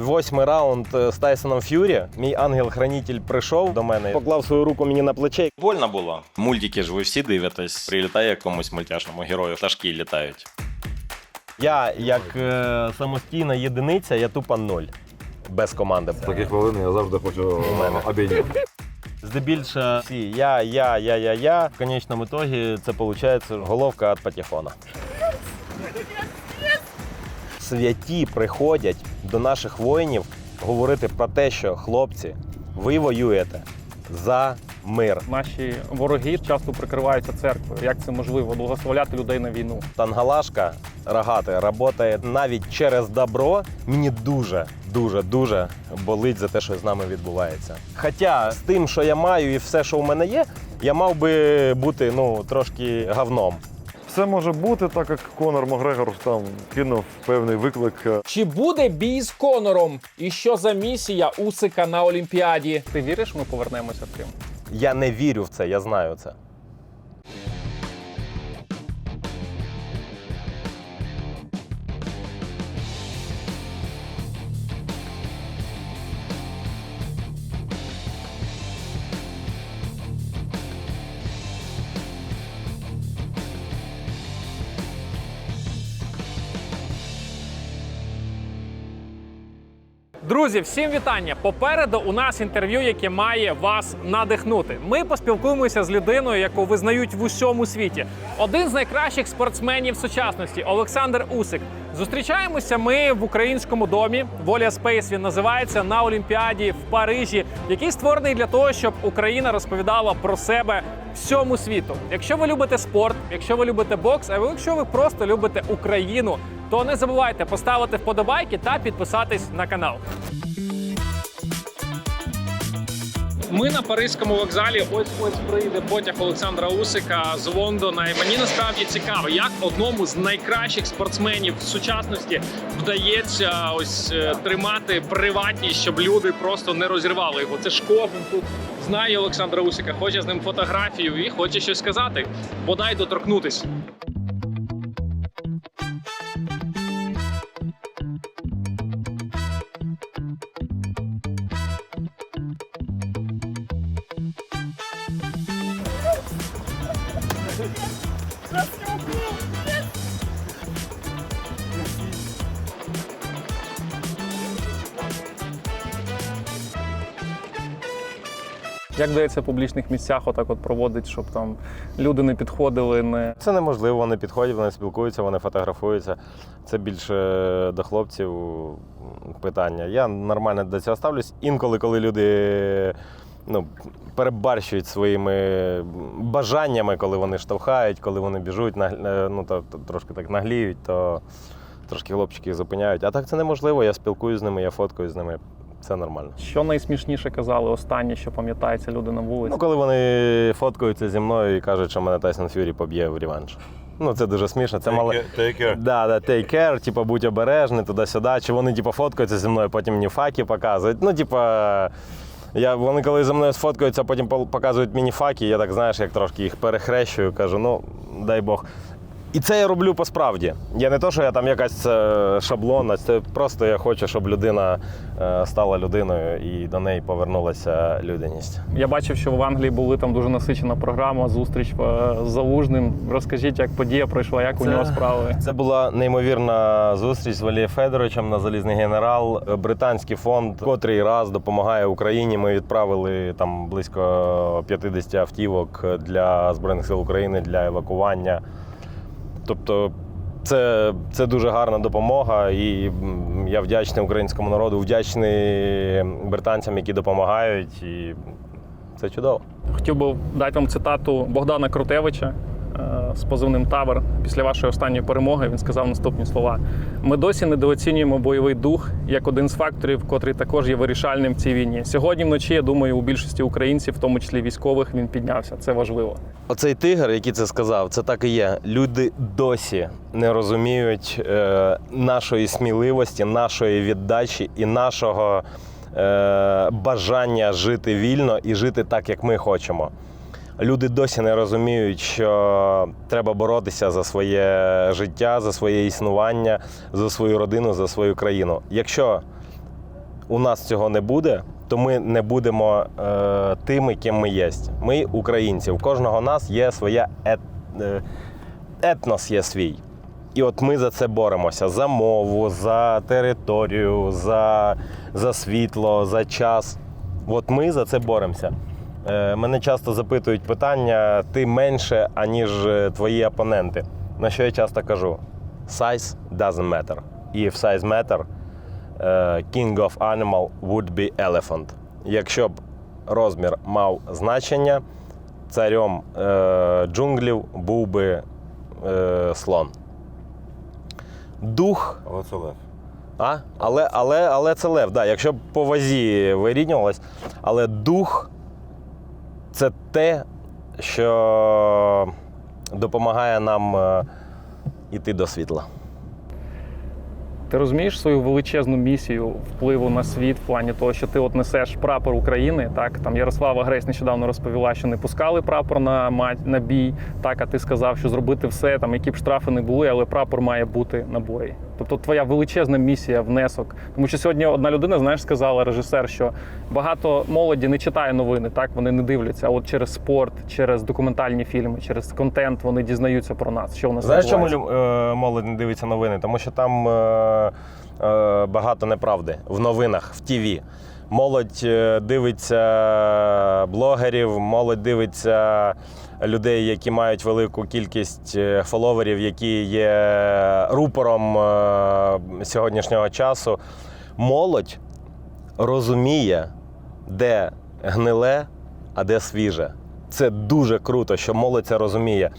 8-й раунд з Тайсоном Ф'юрі. Мій ангел-хранитель прийшов до мене, поклав свою руку мені на плече. Больно було. Мультики ж ви всі дивитесь. Прилітає якомусь мультяшному герою, пташки літають. Я, як самостійна єдиниця, я тупо 0. Без команди. Такі хвилини я завжди хочу обійняти. Здебільшого всі я. В конечному ітогі це виходить головка від патефона. Святі приходять до наших воїнів говорити про те, що хлопці, ви воюєте за мир. Наші вороги часто прикриваються церквою. Як це можливо? Благословляти людей на війну. Тангалашка рогатий працює навіть через добро. Мені дуже болить за те, що з нами відбувається. Хоча з тим, що я маю і все, що в мене є, я мав би бути трошки говном. Все може бути, так як Конор Макгрегор там кинув певний виклик. Чи буде бій з Конором? І що за місія Усика на Олімпіаді? Ти віриш, ми повернемося в Крим? Я не вірю в це, я знаю це. Друзі, всім вітання! Попереду у нас інтерв'ю, яке має вас надихнути. Ми поспілкуємося з людиною, яку визнають в усьому світі. Один з найкращих спортсменів сучасності – Олександр Усик. Зустрічаємося ми в українському домі. Воля Спейс він називається, на Олімпіаді в Парижі, який створений для того, щоб Україна розповідала про себе всьому світу. Якщо ви любите спорт, якщо ви любите бокс, або якщо ви просто любите Україну, то не забувайте поставити вподобайки та підписатись на канал. Ми на Паризькому вокзалі. Ось прийде потяг Олександра Усика з Лондона. І мені насправді цікаво, як одному з найкращих спортсменів сучасності вдається тримати приватність, щоб люди просто не розірвали його. Це ж кожен тут знає Олександра Усика, хоче з ним фотографію і хоче щось сказати, бодай доторкнутись. Як вдається в публічних місцях отак проводить, щоб там люди не підходили, не... Це неможливо, вони підходять, вони спілкуються, вони фотографуються. Це більше до хлопців питання. Я нормально до цього ставлюсь. Інколи, коли люди перебарщують своїми бажаннями, коли вони штовхають, коли вони біжуть, трошки так нагліють, то трошки хлопчики зупиняють. А так це неможливо, я спілкуюсь з ними, я фоткаю з ними. Це нормально. Що найсмішніше казали останнє, що пам'ятається люди на вулиці? Коли вони фоткаються зі мною і кажуть, що мене Тайсон Ф'юрі поб'є в реванш. Це дуже смішно. Це Take care. Take care, будь обережний, туди-сюди. Чи вони фоткаються зі мною, потім мені факи показують. Вони коли зі мною сфоткаються, потім показують мені факи, я так, як трошки їх перехрещую, кажу, дай Бог. І це я роблю по-справді. Я не то, що я там якась шаблонна, це просто я хочу, щоб людина стала людиною і до неї повернулася людяність. Я бачив, що в Англії були там дуже насичена програма, зустріч з Залужним. Розкажіть, як подія пройшла, як у нього справи? Це була неймовірна зустріч з Валієм Федоровичем на «Залізний генерал». Британський фонд, котрий раз допомагає Україні. Ми відправили там близько 50 автівок для Збройних сил України для евакування. Тобто це дуже гарна допомога, і я вдячний українському народу, вдячний британцям, які допомагають, і це чудово. Хотів би дати вам цитату Богдана Крутевича з позивним «Тавр». Після вашої останньої перемоги він сказав наступні слова. «Ми досі недооцінюємо бойовий дух як один з факторів, котрий також є вирішальним в цій війні. Сьогодні вночі, я думаю, у більшості українців, в тому числі військових, він піднявся. Це важливо». Оцей тигр, який це сказав, це так і є. Люди досі не розуміють нашої сміливості, нашої віддачі і нашого бажання жити вільно і жити так, як ми хочемо. Люди досі не розуміють, що треба боротися за своє життя, за своє існування, за свою родину, за свою країну. Якщо у нас цього не буде, то ми не будемо тими, ким ми є. Ми українці. У кожного нас є своя етнос є свій. І от ми за це боремося. За мову, за територію, за світло, за час. От ми за це боремося. Мене часто запитують питання, ти менше, аніж твої опоненти. На що я часто кажу? Size doesn't matter. If size matter, king of animal would be elephant. Якщо б розмір мав значення, царем джунглів був би слон. Дух. Але це лев. Але це лев, да, якщо б по вазі вирівнювалось, але дух – це те, що допомагає нам йти до світла. Ти розумієш свою величезну місію впливу на світ в плані того, що ти от несеш прапор України, так? Там Ярослава Гресь нещодавно розповіла, що не пускали прапор на бій, так, а ти сказав, що зробити все, там, які б штрафи не були, але прапор має бути на бої. Тобто твоя величезна місія, внесок. Тому що сьогодні одна людина, знаєш, сказала, режисер, що багато молоді не читає новини, так, вони не дивляться, а от через спорт, через документальні фільми, через контент вони дізнаються про нас, що у нас Знаєш, відбувається. чому молодь не дивиться новини? Тому що там багато неправди в новинах, в ТВ. Молодь дивиться блогерів, молодь дивиться людей, які мають велику кількість фоловерів, які є рупором сьогоднішнього часу. Молодь розуміє, де гниле, а де свіже. Це дуже круто, що молодь це розуміє.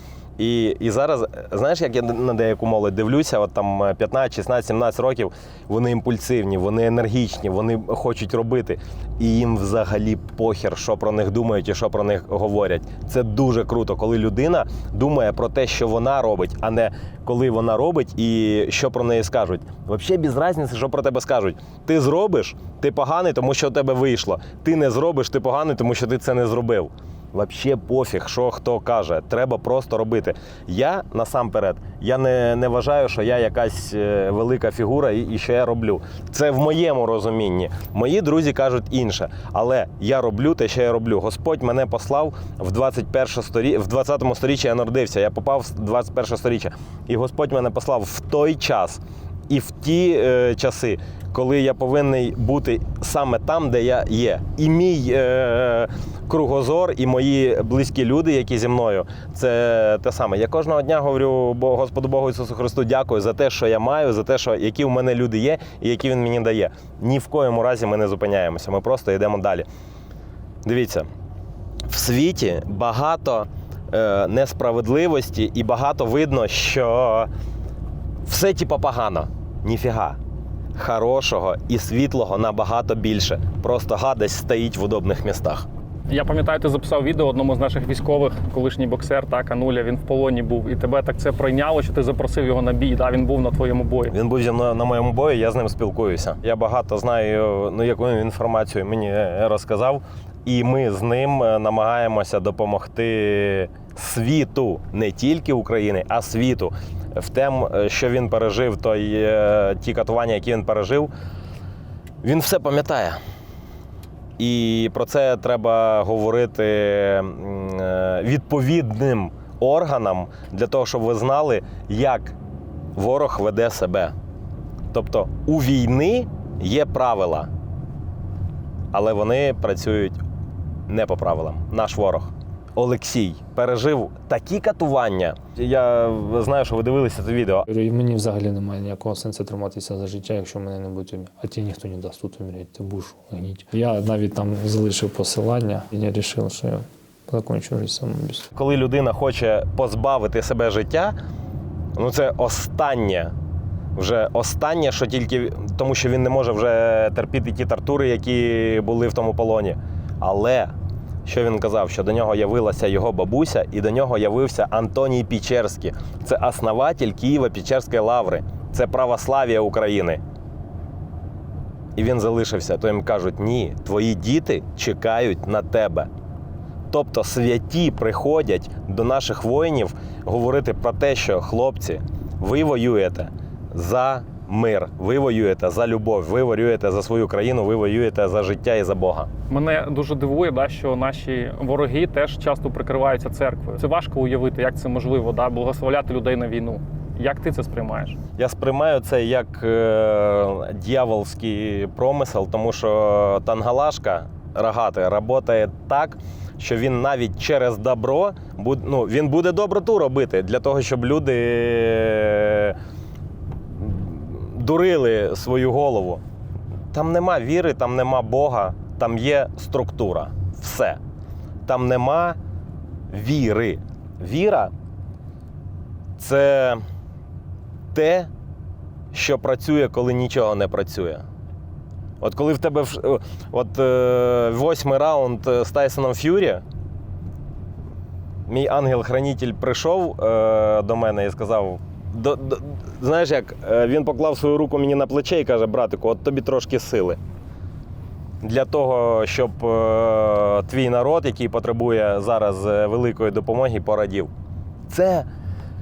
І зараз, знаєш, як я на деяку молодь дивлюся, от там 15, 16, 17 років, вони імпульсивні, вони енергічні, вони хочуть робити. І їм взагалі похер, що про них думають і що про них говорять. Це дуже круто, коли людина думає про те, що вона робить, а не коли вона робить і що про неї скажуть. Взагалі без різниці, що про тебе скажуть. Ти зробиш, ти поганий, тому що у тебе вийшло. Ти не зробиш, ти поганий, тому що ти це не зробив. Взагалі пофіг, що хто каже. Треба просто робити. Я, насамперед, я не вважаю, що я якась велика фігура і що я роблю. Це в моєму розумінні. Мої друзі кажуть інше. Але я роблю те, що я роблю. Господь мене послав в 20-му сторіччі я народився. Я попав в 21 сторіччя. І Господь мене послав в той час і в ті часи, коли я повинен бути саме там, де я є. І мій кругозор, і мої близькі люди, які зі мною, це те саме. Я кожного дня говорю Господу Богу Ісусу Христу, дякую за те, що я маю, за те, що які в мене люди є і які Він мені дає. Ні в коєму разі ми не зупиняємося, ми просто йдемо далі. Дивіться, в світі багато несправедливості і багато видно, що все типа погано. Ніфіга. Хорошого і світлого набагато більше. Просто гадость стоїть в удобних містах. Я пам'ятаю, ти записав відео одному з наших військових, колишній боксер, так, Ануля, він в полоні був. І тебе так це пройняло, що ти запросив його на бій, да, він був на твоєму бої. Він був зі мною на моєму бої, я з ним спілкуюся. Я багато знаю, яку він інформацію мені розказав. І ми з ним намагаємося допомогти світу, не тільки України, а світу. В тем, що він пережив, ті катування, які він пережив, він все пам'ятає. І про це треба говорити відповідним органам для того, щоб ви знали, як ворог веде себе. Тобто у війни є правила, але вони працюють не по правилам. Наш ворог Олексій пережив такі катування. Я знаю, що ви дивилися це відео. І мені взагалі немає ніякого сенсу триматися за життя, якщо мене не буде. А ті ніхто не дасть тут умереть, ти будеш гнити. Я навіть там залишив посилання, і я вирішив, що я закінчу життя самобійством. Коли людина хоче позбавити себе життя, ну це останнє. Вже останнє, що тільки тому, що він не може вже терпіти ті тортури, які були в тому полоні. Але що він казав? Що до нього явилася його бабуся і до нього явився Антоній Печерський. Це основатель Києво-Печерської лаври. Це православ'я України. І він залишився. То їм кажуть, ні, твої діти чекають на тебе. Тобто святі приходять до наших воїнів говорити про те, що хлопці, ви воюєте за мир, ви воюєте за любов, ви воюєте за свою країну, ви воюєте за життя і за Бога. Мене дуже дивує, що наші вороги теж часто прикриваються церквою. Це важко уявити, як це можливо, благословляти людей на війну. Як ти це сприймаєш? Я сприймаю це як дьяволський промисел, тому що тангалашка рогатий працює так, що він навіть через добро, він буде доброту робити для того, щоб люди дурили свою голову. Там нема віри, там нема Бога, там є структура. Все. Там нема віри. Віра – це те, що працює, коли нічого не працює. От коли в тебе 8-й раунд з Тайсоном Ф'юрі, мій ангел-хранитель прийшов до мене і сказав, знаєш як, він поклав свою руку мені на плече і каже, братику, от тобі трошки сили. Для того, щоб твій народ, який потребує зараз великої допомоги, порадів. Це,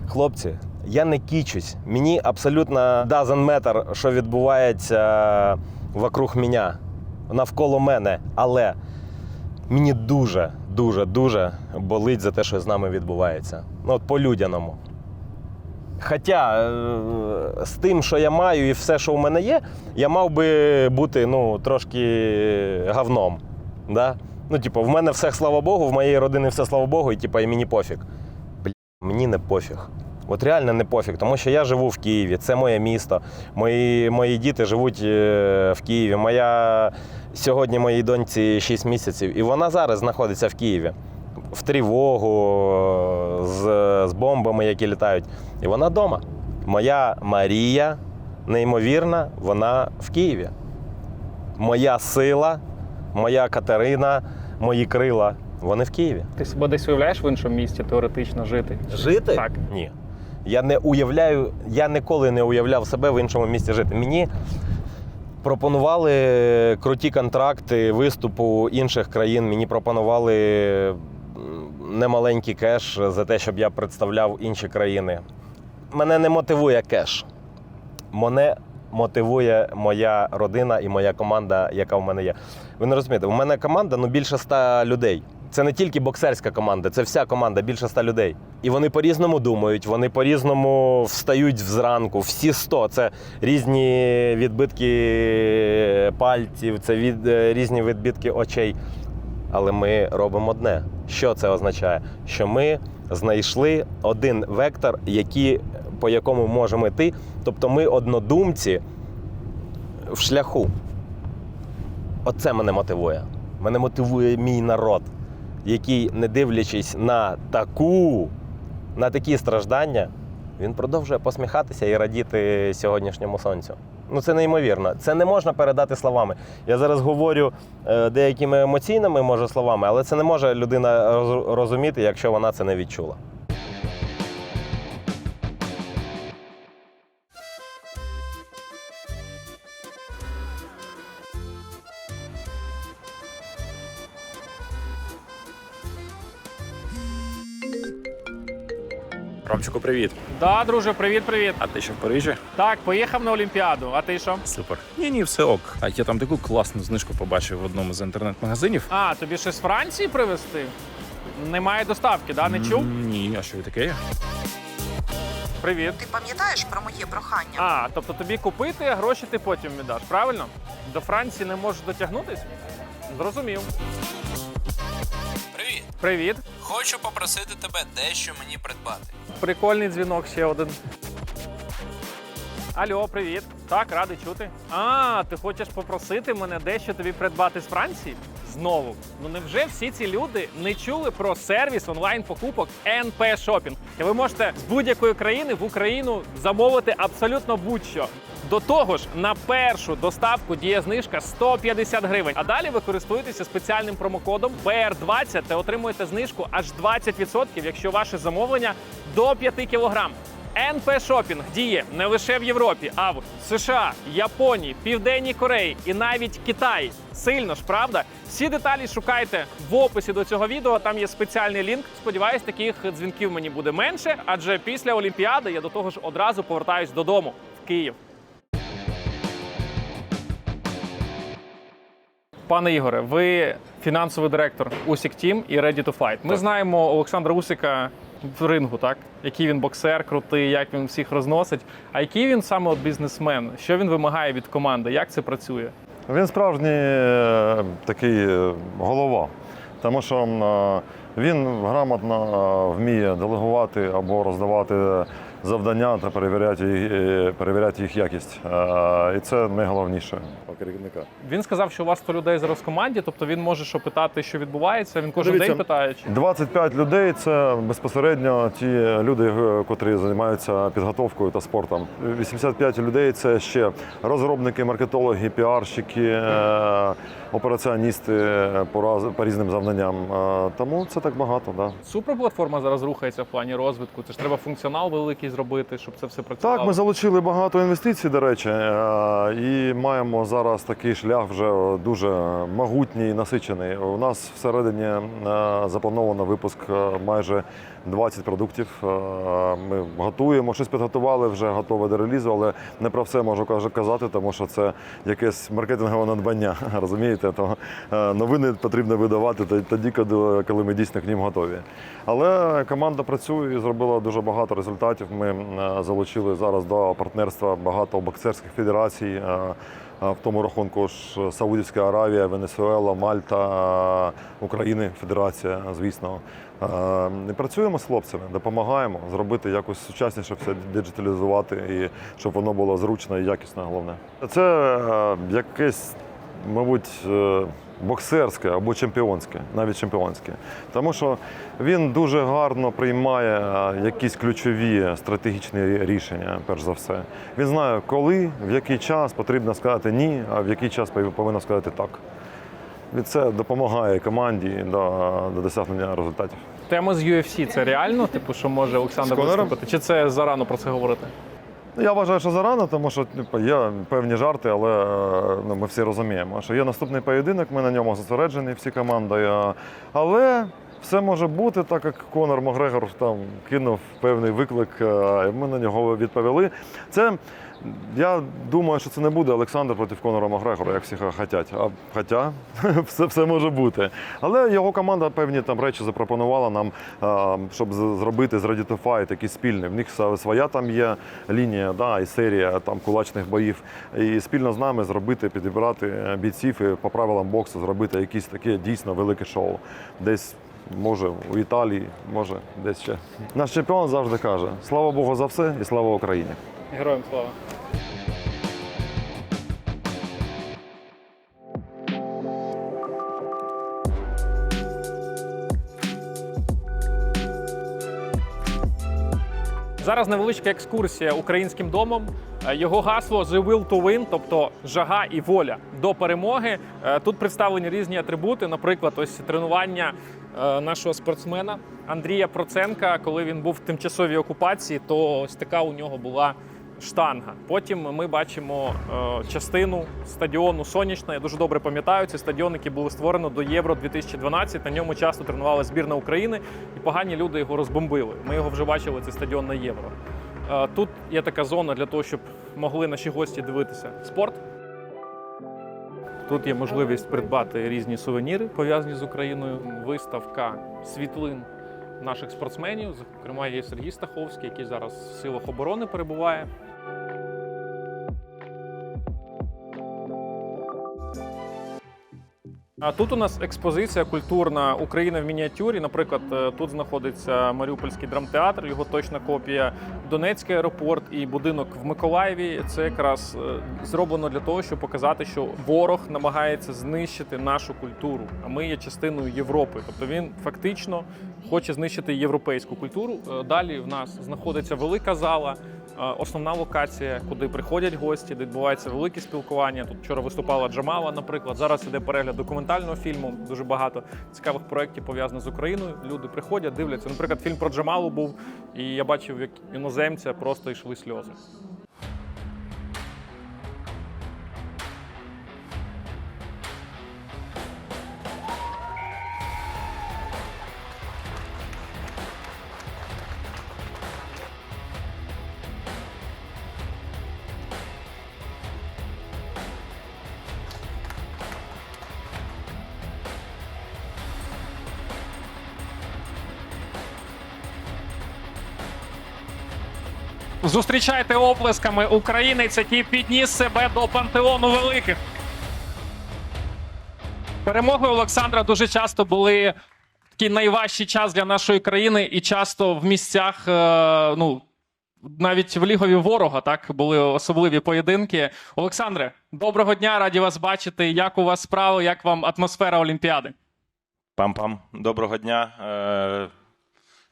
хлопці, я не кічусь. Мені абсолютно doesn't matter, що відбувається вокруг мене, навколо мене. Але мені дуже, дуже, дуже болить за те, що з нами відбувається. От по-людяному. Хоча з тим, що я маю і все, що в мене є, я мав би бути трошки говном. Да? В мене все, слава Богу, в моїй родині все, слава Богу, і мені пофіг. Мені не пофіг. От реально не пофіг, тому що я живу в Києві, це моє місто. Мої діти живуть в Києві. Сьогодні моїй доньці 6 місяців, і вона зараз знаходиться в Києві. В тривогу, з бомбами, які літають. І вона вдома. Моя Марія, неймовірна, вона в Києві. Моя сила, моя Катерина, мої крила, вони в Києві. Ти себе десь уявляєш в іншому місті теоретично жити? Жити? Так. Ні. Я ніколи не уявляв себе в іншому місті жити. Мені пропонували круті контракти виступу інших країн, мені пропонували немаленький кеш за те, щоб я представляв інші країни. Мене не мотивує кеш. Мене мотивує моя родина і моя команда, яка в мене є. Ви не розумієте, у мене команда більше 100 людей. Це не тільки боксерська команда, це вся команда, більше 100 людей. І вони по-різному думають, вони по-різному встають зранку, всі 100. Це різні відбитки пальців, це різні відбитки очей. Але ми робимо одне. Що це означає? Що ми знайшли один вектор, по якому можемо йти. Тобто ми однодумці в шляху. Оце мене мотивує. Мене мотивує мій народ, який, не дивлячись на такі страждання, він продовжує посміхатися і радіти сьогоднішньому сонцю. Це неймовірно. Це не можна передати словами. Я зараз говорю деякими емоційними, може, словами, але це не може людина розуміти, якщо вона це не відчула. Ромчику, привіт. Да, друже, привіт. А ти що в Парижі? Так, поїхав на Олімпіаду. А ти що? Супер. Ні, все ок. А я там таку класну знижку побачив в одному з інтернет-магазинів. А, тобі щось з Франції привезти? Немає доставки, да? Не чув? Ні, а що таке? Привіт. Ти пам'ятаєш про моє прохання? А, тобто тобі купити, а гроші ти потім віддаш, правильно? До Франції не можеш дотягнутись? Зрозумів. Привіт! Привіт. Хочу попросити тебе дещо мені придбати. Прикольний дзвінок ще один. Алло, привіт. Так, радий чути. А, ти хочеш попросити мене дещо тобі придбати з Франції? Знову. Невже всі ці люди не чули про сервіс онлайн-покупок НП Shopping? І ви можете з будь-якої країни в Україну замовити абсолютно будь-що. До того ж, на першу доставку діє знижка 150 гривень. А далі ви користуєтеся спеціальним промокодом BR20 та отримуєте знижку аж 20%, якщо ваше замовлення до 5 кг. НП Shopping діє не лише в Європі, а в США, Японії, Південній Кореї і навіть Китаї. Сильно ж, правда? Всі деталі шукайте в описі до цього відео, там є спеціальний лінк. Сподіваюсь, таких дзвінків мені буде менше, адже після Олімпіади я до того ж одразу повертаюсь додому, в Київ. Пане Ігоре, ви фінансовий директор Usyk Team і Ready to Fight. Ми знаємо Олександра Усика в рингу, так? Який він боксер крутий, як він всіх розносить. А який він саме от бізнесмен? Що він вимагає від команди? Як це працює? Він справжній такий голова, тому що він грамотно вміє делегувати або роздавати завдання та перевіряти їх якість. І це найголовніше у керівника. Він сказав, що у вас 100 людей зараз в команді, тобто він може що питати, що відбувається, він кожен день питає. 25 людей – це безпосередньо ті люди, котрі займаються підготовкою та спортом. 85 людей – це ще розробники, маркетологи, піарщики, операціоністи по різним завданням. Тому це так багато, да. Суперплатформа зараз рухається в плані розвитку. Це ж треба функціонал великий зробити, щоб це все працювало. Так, ми залучили багато інвестицій, до речі, і маємо зараз такий шлях вже дуже могутній і насичений. У нас всередині заплановано випуск майже 20 продуктів. Ми готуємо, щось підготували, вже готове до релізу, але не про все можу казати, тому що це якесь маркетингове надбання, розумієте? То новини потрібно видавати тоді, коли ми дійсно к ним готові. Але команда працює і зробила дуже багато результатів. Ми залучили зараз до партнерства багато боксерських федерацій, в тому рахунку ж Саудівська Аравія, Венесуела, Мальта, України, Федерація, звісно. І працюємо з хлопцями, допомагаємо зробити якось сучасніше все, диджиталізувати, і щоб воно було зручно і якісно, головне. Це якесь, мабуть, боксерське або чемпіонське, навіть чемпіонське. Тому що він дуже гарно приймає якісь ключові стратегічні рішення, перш за все. Він знає, коли, в який час потрібно сказати «ні», а в який час повинно сказати «так». І це допомагає команді до досягнення результатів. Тема з UFC – це реально? Типу, що може Олександр виступити? Чи це зарано про це говорити? Я вважаю, що зарано, тому що є певні жарти, але ми всі розуміємо, що є наступний поєдинок, ми на ньому зосереджені, всі команди. Але все може бути, так як Конор Макгрегор там кинув певний виклик, і ми на нього відповіли. Я думаю, що це не буде Олександр проти Конора Макгрегора, як всі хочуть. Хоча все може бути. Але його команда певні там речі запропонувала нам, щоб зробити з Ready to Fight якісь спільні. В них своя там є лінія, да, і серія там кулачних боїв. І спільно з нами зробити, підібрати бійців і по правилам боксу зробити якесь таке дійсно велике шоу. Десь може у Італії, може десь ще. Наш чемпіон завжди каже: слава Богу за все і слава Україні. Героям слава. Зараз невеличка екскурсія українським домом. Його гасло «The will to win», тобто жага і воля до перемоги. Тут представлені різні атрибути, наприклад, ось тренування нашого спортсмена Андрія Проценка. Коли він був в тимчасовій окупації, то ось така у нього була штанга. Потім ми бачимо частину стадіону «Сонячна». Я дуже добре пам'ятаю, цей стадіон, який був створено до Євро-2012. На ньому часто тренувала збірна України, і погані люди його розбомбили. Ми його вже бачили, цей стадіон на Євро. Тут є така зона для того, щоб могли наші гості дивитися спорт. Тут є можливість придбати різні сувеніри, пов'язані з Україною. Виставка світлин наших спортсменів. Зокрема, є Сергій Стаховський, який зараз в силах оборони перебуває. А тут у нас експозиція культурна «Україна в мініатюрі». Наприклад, тут знаходиться Маріупольський драмтеатр, його точна копія, Донецький аеропорт і будинок в Миколаєві. Це якраз зроблено для того, щоб показати, що ворог намагається знищити нашу культуру, а ми є частиною Європи. Тобто він фактично хоче знищити європейську культуру. Далі в нас знаходиться велика зала, основна локація, куди приходять гості, де відбувається велике спілкування. Тут вчора виступала Джамала, наприклад. Зараз іде перегляд документального фільму. Дуже багато цікавих проєктів пов'язаних з Україною. Люди приходять, дивляться. Наприклад, фільм про Джамалу був, і я бачив, як іноземця просто йшли сльози. Зустрічайте оплесками українець, який підніс себе до пантеону великих. Перемоги Олександра дуже часто були такий найважчий час для нашої країни, і часто в місцях, навіть в лігові ворога, так, були особливі поєдинки. Олександре, доброго дня, раді вас бачити. Як у вас справи, як вам атмосфера Олімпіади? Пам-пам, доброго дня.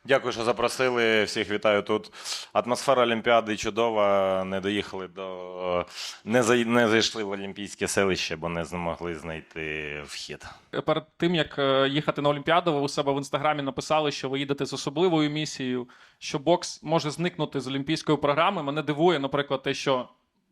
Дякую, що запросили. Всіх вітаю тут. Атмосфера Олімпіади чудова. Не доїхали не зайшли в Олімпійське селище, бо не змогли знайти вхід. Перед тим, як їхати на Олімпіаду, ви у себе в Інстаграмі написали, що ви їдете з особливою місією, що бокс може зникнути з олімпійської програми. Мене дивує, наприклад, те, що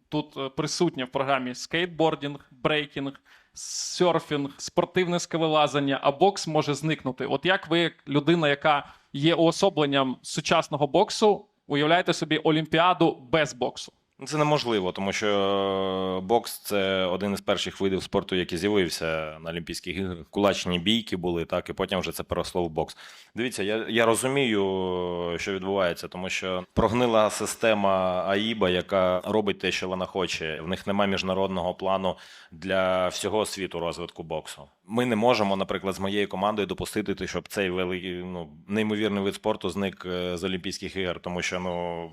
тут присутнє в програмі скейтбордінг, брейкінг, серфінг, спортивне скелелазання, а бокс може зникнути. От як ви, як людина, яка є уособленням сучасного боксу, уявляєте собі Олімпіаду без боксу? Це неможливо, тому що бокс – це один із перших видів спорту, який з'явився на Олімпійських іграх. Кулачні бійки були, так, і потім вже це переросло в бокс. Дивіться, я розумію, що відбувається, тому що прогнила система АІБа, яка робить те, що вона хоче. В них немає міжнародного плану для всього світу розвитку боксу. Ми не можемо, наприклад, з моєю командою допустити, щоб цей великий, неймовірний вид спорту зник з Олімпійських ігор, тому що,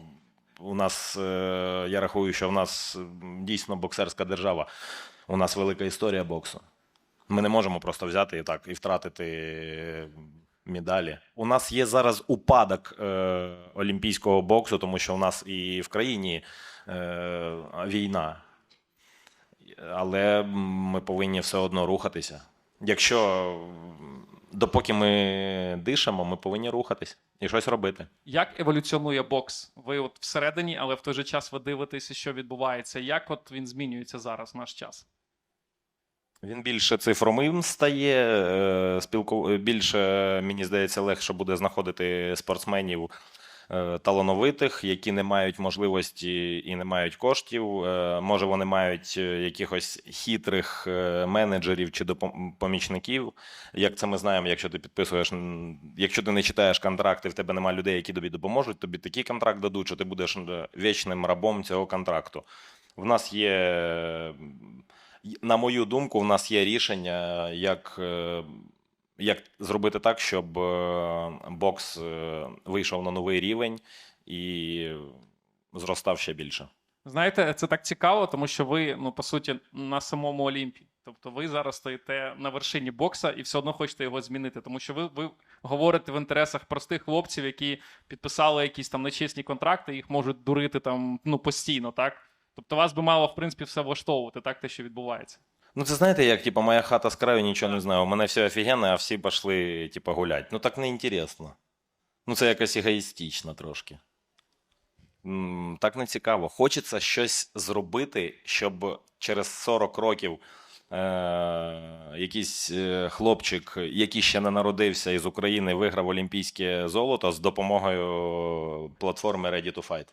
у нас, я рахую, що в нас дійсно боксерська держава. У нас велика історія боксу. Ми не можемо просто взяти і втратити медалі. У нас є зараз упадок олімпійського боксу, тому що у нас і в країні війна. Але ми повинні все одно рухатися. Допоки ми дишимо, ми повинні рухатись і щось робити. Як еволюціонує бокс? Ви от всередині, але в той же час ви дивитеся, що відбувається. Як от він змінюється зараз в наш час? Він більше цифровим стає, більше, мені здається, легше буде знаходити спортсменів талановитих, які не мають можливості і не мають коштів. Може, вони мають якихось хитрих менеджерів чи помічників. Як це ми знаємо, якщо ти не читаєш контракти, в тебе немає людей, які тобі допоможуть, тобі такий контракт дадуть, що ти будеш вічним рабом цього контракту. В нас є, на мою думку, в нас є рішення, як зробити так, щоб бокс вийшов на новий рівень і зростав ще більше? Знаєте, це так цікаво, тому що ви, по суті, на самому Олімпі. Тобто ви зараз стоїте на вершині бокса і все одно хочете його змінити. Тому що ви говорите в інтересах простих хлопців, які підписали якісь там нечесні контракти, їх можуть дурити там, постійно, так? Тобто вас би мало, в принципі, все влаштовувати, так, те, що відбувається. Це знаєте, як, моя хата з краю, нічого не знаю. У мене все офігенно, а всі пішли, гулять. Так не інтересно. Це якось егоїстично трошки. Так не цікаво. Хочеться щось зробити, щоб через 40 років якийсь хлопчик, який ще не народився із України, виграв олімпійське золото з допомогою платформи Ready to Fight.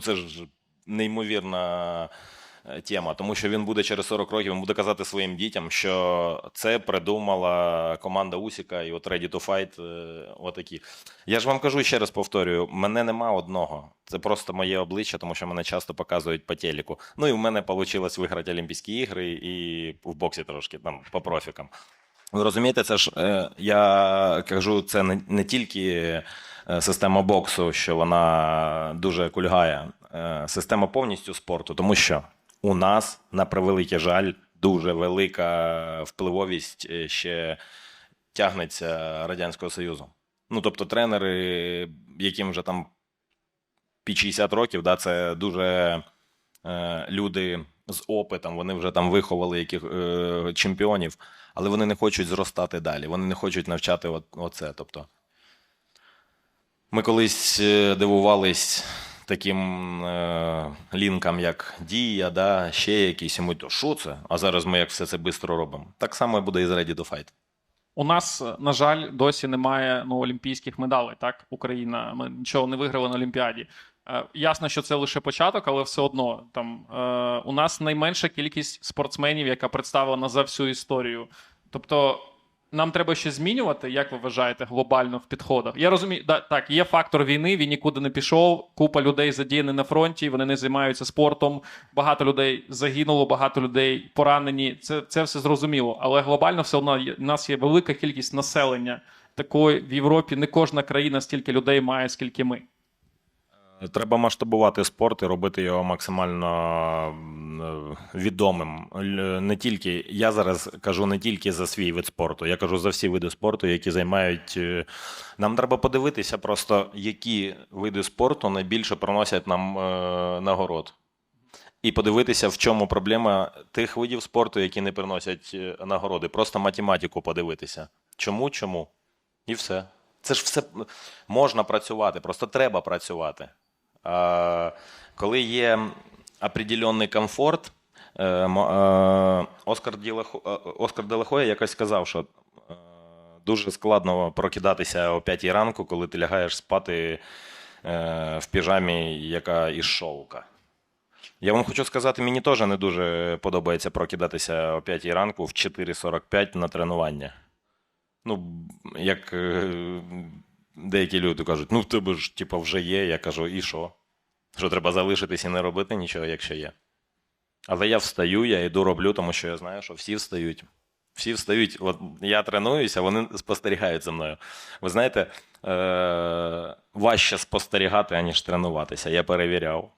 Це ж неймовірна тема, тому що він буде через 40 років, він буде казати своїм дітям, що це придумала команда Усіка і от Ready to Fight отакі. Я ж вам кажу, ще раз повторюю, мене нема одного. Це просто моє обличчя, тому що мене часто показують по телеку. І в мене вийшло виграти Олімпійські ігри і в боксі трошки, по профікам. Ви розумієте, це ж, я кажу, це не тільки система боксу, що вона дуже кульгає, система повністю спорту, тому що у нас, на превеликий жаль, дуже велика впливовість ще тягнеться Радянського Союзу. Тобто тренери, яким вже там під 60 років, це дуже люди з опитом, вони вже там виховали чемпіонів, але вони не хочуть зростати далі, вони не хочуть навчати оце. Тобто, ми колись дивувались таким лінкам, як Дія, ще якісь, і ми, то що це? А зараз ми як все це швидко робимо. Так само буде і з Ready to Fight. У нас, на жаль, досі немає олімпійських медалей, так? Україна, ми нічого не виграли на Олімпіаді. Ясно, що це лише початок, але все одно там у нас найменша кількість спортсменів, яка представлена за всю історію. Тобто Нам треба щось змінювати, як ви вважаєте, глобально в підходах? Я розумію, так, є фактор війни, він нікуди не пішов, купа людей задіяні на фронті, вони не займаються спортом, багато людей загинуло, багато людей поранені, це все зрозуміло. Але глобально все одно у нас є велика кількість населення. Такої в Європі не кожна країна стільки людей має, скільки ми. Треба масштабувати спорт і робити його максимально відомим. Не тільки, я зараз кажу не тільки за свій вид спорту, я кажу за всі види спорту, які займають... Нам треба подивитися просто, які види спорту найбільше приносять нам нагород. І подивитися, в чому проблема тих видів спорту, які не приносять нагороди. Просто математику подивитися. Чому? І все. Це ж все можна працювати, просто треба працювати. Коли є определенний комфорт, Оскар де ла Хойя якось сказав, що дуже складно прокидатися о 5 ранку, коли ти лягаєш спати в піжамі, яка із шовка. Я вам хочу сказати, мені теж не дуже подобається прокидатися о 5 ранку в 4:45 на тренування. Ну, як деякі люди кажуть, ну в тебе ж типу, вже є, я кажу, і що? Що треба залишитись і не робити нічого, якщо є. Але я встаю, я йду роблю, тому що я знаю, що всі встають. Всі встають. От я тренуюся, вони спостерігають за мною. Ви знаєте, важче спостерігати, аніж тренуватися. Я перевіряв.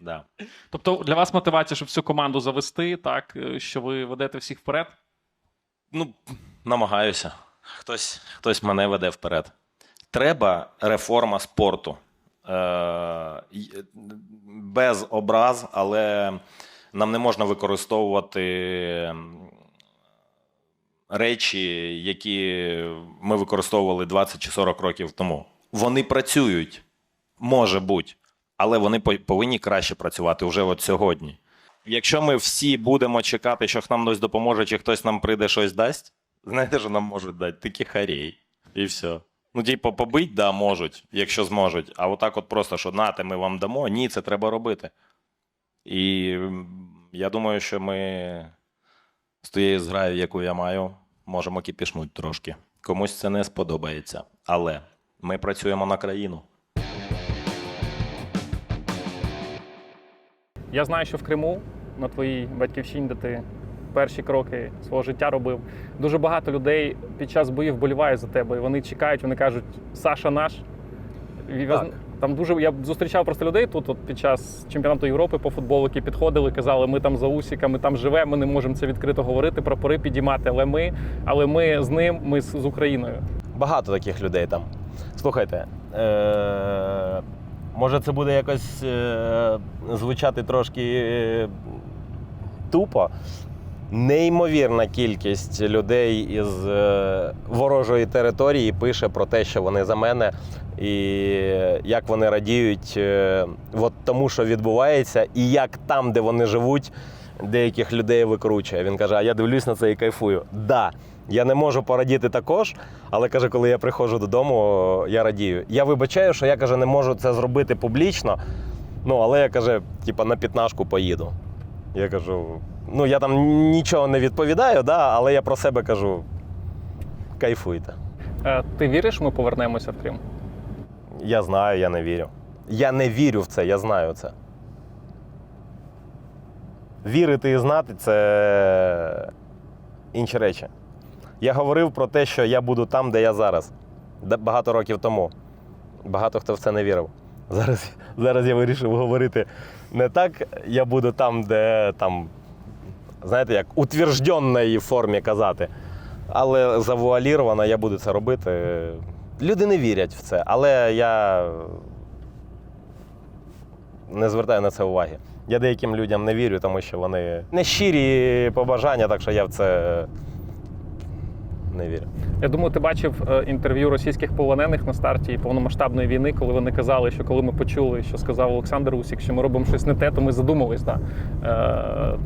Да. Тобто для вас мотивація, щоб всю команду завести, так, що ви ведете всіх вперед? Ну, намагаюся. Хтось мене веде вперед. Треба реформа спорту. Без образ, але нам не можна використовувати речі, які ми використовували 20 чи 40 років тому. Вони працюють, може бути, але вони повинні краще працювати вже от сьогодні. Якщо ми всі будемо чекати, що нам хтось допоможе, чи хтось нам прийде щось дасть, знаєте, що нам можуть дати? Такі харей. І все. Ну, типу, побить, да, можуть, якщо зможуть. А отак от просто, що нате, ми вам дамо, ні, це треба робити. І я думаю, що ми з тією зграєю, яку я маю, можемо кипішнути трошки. Комусь це не сподобається. Але ми працюємо на країну. Я знаю, що в Криму, на твоїй батьківщині, де ти перші кроки свого життя робив, дуже багато людей під час боїв вболівають за тебе. І вони чекають, вони кажуть, Саша наш. Там дуже, я зустрічав просто людей тут от під час чемпіонату Європи по футболу, які підходили, казали, ми там за Усіка, ми там живемо, ми не можемо це відкрито говорити, прапори підіймати, але ми з ним, ми з Україною. Багато таких людей там. Слухайте, може це буде якось звучати трошки тупо. Неймовірна кількість людей із ворожої території пише про те, що вони за мене, і як вони радіють от тому, що відбувається, і як там, де вони живуть, деяких людей викручує. Він каже, а я дивлюсь на це і кайфую. Да, я не можу порадіти також, але, каже, коли я приходжу додому, я радію. Я вибачаю, що я, каже, не можу це зробити публічно, ну, але я, каже, типа, на п'ятнашку поїду. Я кажу, ну, я там нічого не відповідаю, да, але я про себе кажу, кайфуйте. Ти віриш, ми повернемося в Крим? Я знаю, я не вірю. Я не вірю в це, я знаю це. Вірити і знати – це інші речі. Я говорив про те, що я буду там, де я зараз. Багато років тому. Багато хто в це не вірив. Зараз я вирішив говорити не так, я буду там, де там, знаєте, як утвердженій формі казати. Але завуаліровано я буду це робити. Люди не вірять в це, але я не звертаю на це уваги. Я деяким людям не вірю, тому що вони не щирі побажання, так що я в це не вірю. Я думаю, ти бачив інтерв'ю російських полонених на старті повномасштабної війни, коли вони казали, що коли ми почули, що сказав Олександр Усік, що ми робимо щось не те, то ми задумались. Да?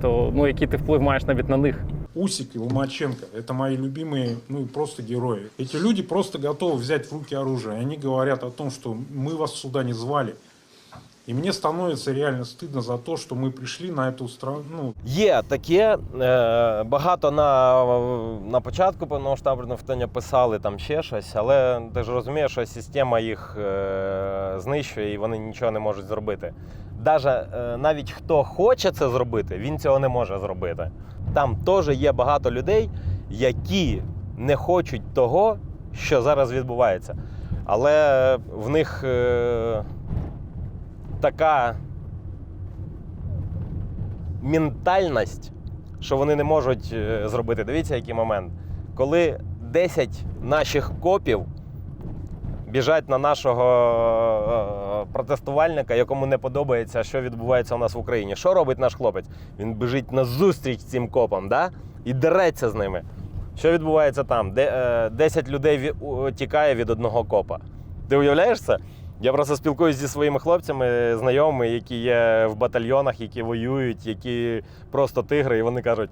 То, ну, який ти вплив маєш навіть на них? Усик и Ломаченко – это мои любимые, ну, просто герои. Эти люди просто готовы взять в руки оружие. Они говорят о том, что мы вас сюда не звали. И мне становится реально стыдно за то, что мы пришли на эту страну. Ну, Є таке, багато на початку повномасштабного вторгнення писали там ще щось, але ти ж розумієш, що система їх знищує і вони нічого не можуть зробити. Навіть хто хоче це зробити, він цього не може зробити. Там теж є багато людей, які не хочуть того, що зараз відбувається. Але в них така ментальність, що вони не можуть зробити. Дивіться, який момент. Коли 10 наших копів біжать на нашого протестувальника, якому не подобається, що відбувається у нас в Україні. Що робить наш хлопець? Він біжить назустріч цим копам, да? І дереться з ними. Що відбувається там? 10 людей тікає від одного копа. Ти уявляєш це? Я просто спілкуюся зі своїми хлопцями, знайомими, які є в батальйонах, які воюють, які просто тигри, і вони кажуть: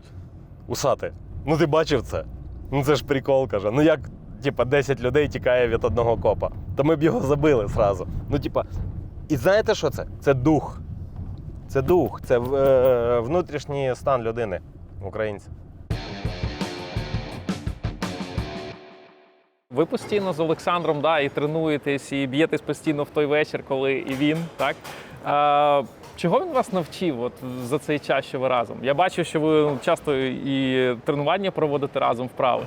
усати, ну ти бачив це? Ну це ж прикол, каже. Ну як, типа, 10 людей тікає від одного копа? То ми б його забили зразу. Ну, типа, і знаєте, що це? Це дух. Це дух, це внутрішній стан людини, українця. Ви постійно з Олександром, да, і тренуєтесь, і б'єтесь постійно в той вечір, коли і він, так? Чого він вас навчив от, за цей час, що ви разом? Я бачу, що ви часто і тренування проводите разом, вправи.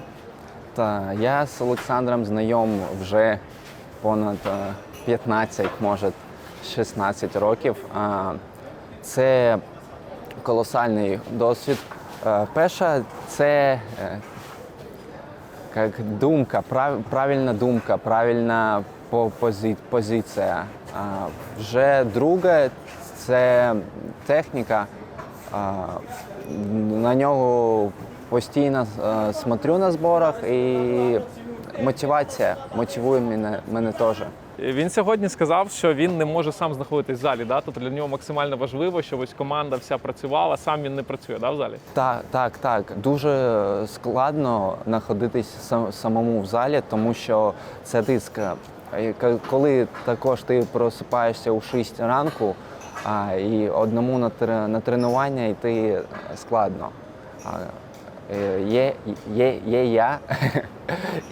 Та, я з Олександром знайом вже понад 15, може 16 років. Це колосальний досвід. Перша – це як думка, правильна позиція. Вже друге – це техніка. На нього постійно смотрю на зборах, і мотивація мотивує мене теж. Він сьогодні сказав, що він не може сам знаходитись в залі, да? Тобто для нього максимально важливо, щоб ось команда вся працювала, сам він не працює, да, в залі? Так. Дуже складно знаходитись самому в залі, тому що це тиск. Коли також ти просипаєшся у 6 ранку, і одному на тренування йти складно. Є я,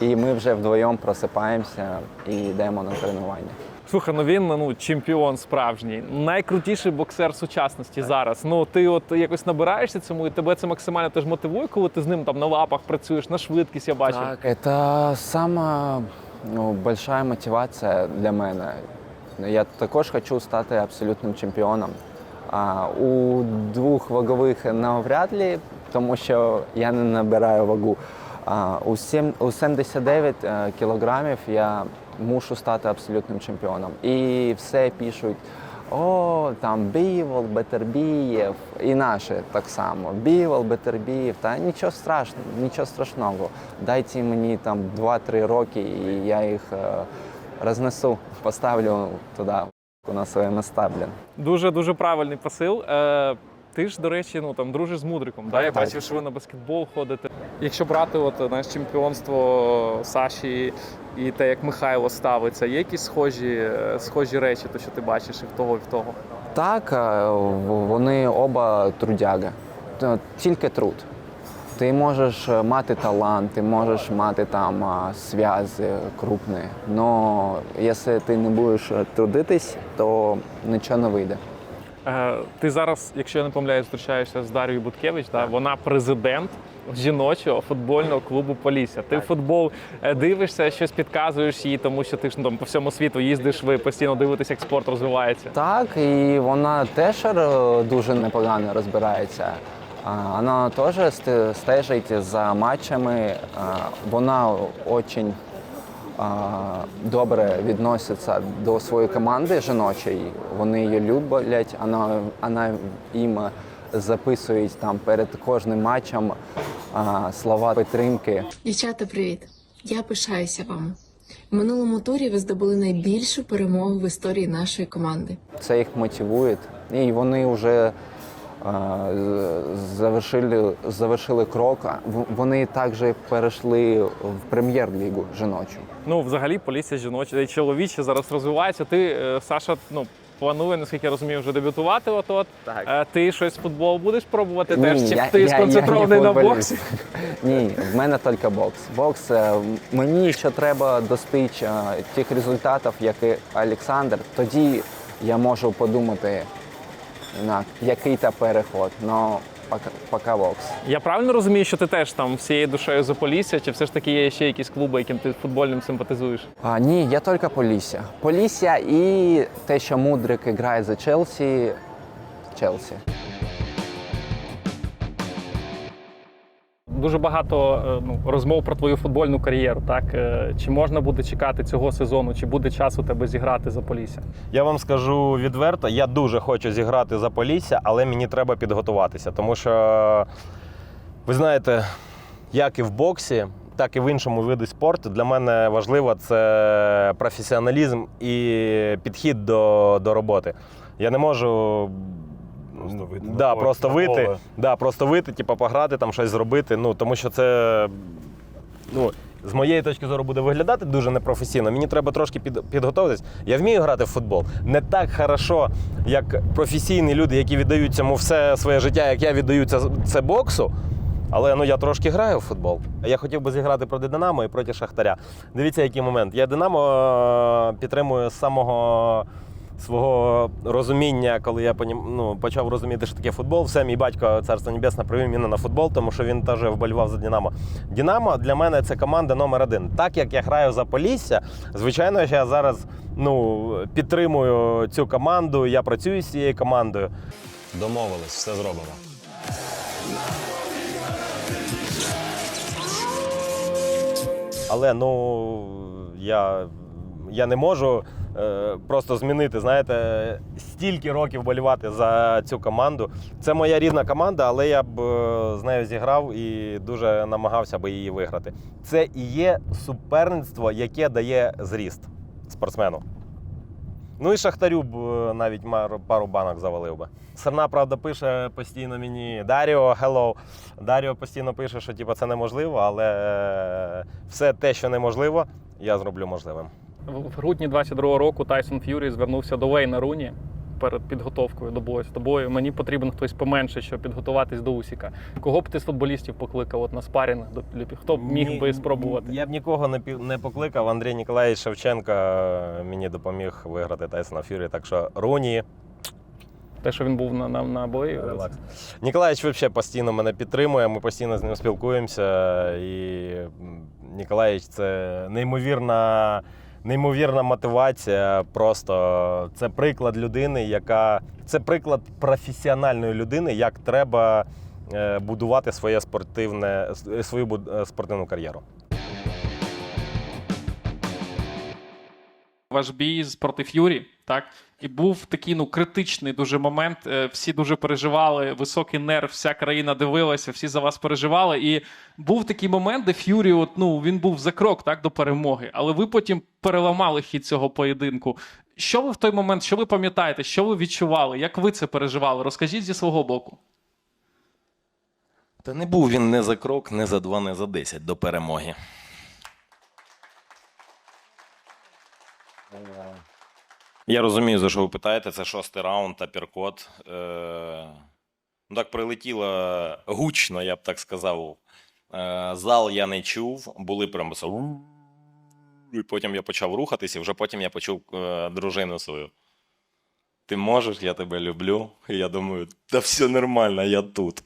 і ми вже вдвоєм просипаємося і йдемо на тренування. Слухай, ну він чемпіон справжній, найкрутіший боксер сучасності зараз. Ну ти от якось набираєшся цьому, і тебе це максимально теж мотивує, коли ти з ним там на лапах працюєш, на швидкість, я бачу. Так, це сама велика мотивація для мене. Я також хочу стати абсолютним чемпіоном. У двох вагових навряд ли, тому що я не набираю вагу. У 79 кілограмів я мушу стати абсолютним чемпіоном. І все пишуть: о, там Бивол, Бетербієв, і наші так само. Бивол, Бетербієв, та нічого страшного. Дайте мені там 2-3 роки, і я їх рознесу, поставлю туди, на своє місце, блін. Дуже правильний посил. Ти ж, до речі, там дружиш з Мудриком. Да? Я бачив, що ви на баскетбол ходите. Якщо брати от, чемпіонство Саші і те, як Михайло ставиться, є якісь схожі речі, то, що ти бачиш і в того, і в того? Так, вони оба трудяги. Тільки труд. Ти можеш мати талант, ти можеш мати там зв'язки крупні, але якщо ти не будеш трудитись, то нічого не вийде. Ти зараз, якщо я не помиляюсь, зустрічаєшся з Дар'єю Буткевич, да? Вона президент жіночого футбольного клубу «Полісся». Ти в футбол дивишся, щось підказуєш їй, тому що ти ж там по всьому світу їздиш, ви постійно дивитесь, як спорт розвивається. Так, і вона теж дуже непогано розбирається. Вона теж стежить за матчами, вона дуже добре відноситься до своєї команди жіночої, вони її люблять, вона їм записує там перед кожним матчем слова підтримки. Дівчата, привіт! Я пишаюся вами. В минулому турі ви здобули найбільшу перемогу в історії нашої команди. Це їх мотивує, і вони вже завершили крок. Вони також перейшли в прем'єр-лігу жіночу. Ну, взагалі, Полісся жіноче і чоловіче зараз розвивається. Ти, Саша, планує, наскільки я розумію, вже дебютувати от-от. Так. Ти щось футбол будеш пробувати Ні, теж? Чи я- ти я- сконцентрований я не на футболіст. боксі? Ні, в мене тільки бокс. Бокс, мені ще треба достичь тих результатів, як і Олександр. Тоді я можу подумати на який-то переход, але поки бокс. Я правильно розумію, що ти теж там всією душею за Полісся, чи все ж таки є ще якісь клуби, яким ти футбольним симпатизуєш? Ні, я тільки Полісся. Полісся і те, що Мудрик грає за Челсі. Челсі. Дуже багато розмов про твою футбольну кар'єру. Так? Чи можна буде чекати цього сезону, чи буде час у тебе зіграти за Полісся? Я вам скажу відверто, я дуже хочу зіграти за Полісся, але мені треба підготуватися. Тому що, ви знаєте, як і в боксі, так і в іншому виді спорту, для мене важливо це професіоналізм і підхід до роботи. Я не можу просто вийти, типу, пограти, там щось зробити. Тому що це, з моєї точки зору, буде виглядати дуже непрофесійно. Мені треба трошки підготуватись. Я вмію грати в футбол. Не так хорошо, як професійні люди, які віддають цьому все своє життя, як я віддаю це боксу. Але я трошки граю в футбол. Я хотів би зіграти проти Динамо і проти Шахтаря. Дивіться, який момент. Я Динамо підтримую з самого свого розуміння, коли я почав розуміти, що таке футбол. Все, мій батько, царство небесне, привів мене на футбол, тому що він теж вболівав за Динамо. Динамо для мене це команда номер 1. Так як я граю за Полісся, звичайно, що я зараз підтримую цю команду, я працюю з цією командою. Домовились, все зробимо. Але я не можу просто змінити, знаєте, стільки років вболівати за цю команду. Це моя рідна команда, але я б з нею зіграв і дуже намагався би її виграти. Це і є суперництво, яке дає зріст спортсмену. І Шахтарю б навіть пару банок завалив би. Серна, правда, пише постійно мені: Даріо, hello. Даріо постійно пише, що це неможливо, але все те, що неможливо, я зроблю можливим. В грудні 22-го року Тайсон Ф'юрі звернувся до Вейна Руні перед підготовкою до бою з тобою. Мені потрібен хтось поменше, щоб підготуватись до Усіка. Кого б ти з футболістів покликав на спарінг? Хто б міг би спробувати? Я б нікого не покликав. Андрій Ніколаєвич Шевченко мені допоміг виграти Тайсона Ф'юрі. Так що Руні. Те, що він був на бої? Релакс. Ніколаєвич взагалі постійно мене підтримує, ми постійно з ним спілкуємося. І Ніколаєвич – це неймовірна мотивація. Просто це приклад людини, це приклад професіональної людини, як треба будувати свою спортивну кар'єру. Ваш бій проти Ф'юрі, так? І був такий критичний дуже момент. Всі дуже переживали, високий нерв, вся країна дивилася, всі за вас переживали. І був такий момент, де Ф'юрі, він був за крок, так, до перемоги. Але ви потім переламали хід цього поєдинку. Що ви в той момент, що ви пам'ятаєте, що ви відчували, як ви це переживали? Розкажіть зі свого боку. Та не був він не за крок, не за 2, не за 10 до перемоги. Я розумію, за що ви питаєте. Це 6-й раунд, апперкот. Так прилетіло гучно, я б так сказав. Зал я не чув, були прямо... І потім я почав рухатися, і вже потім я почув дружину свою. Ти можеш, я тебе люблю. І я думаю, та все нормально, я тут.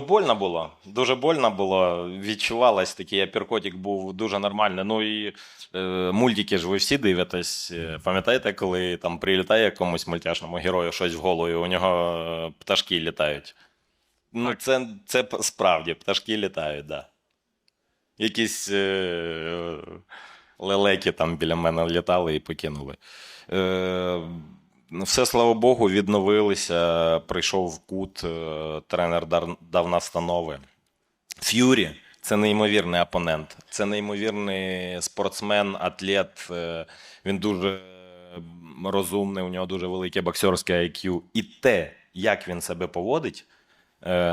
Больно було, дуже больно було. Відчувалось, такий апперкотик був дуже нормальний. І мультики ж ви всі дивитесь. Пам'ятаєте, коли там прилітає якомусь мультяшному герою щось в голову, і у нього пташки літають? Це справді, пташки літають, так. Да. Якісь лелеки там біля мене літали і покинули. Все, слава Богу, відновилися, прийшов в кут, тренер дав настанови. Ф'юрі – це неймовірний опонент, це неймовірний спортсмен, атлет, він дуже розумний, у нього дуже велике боксерське IQ. І те, як він себе поводить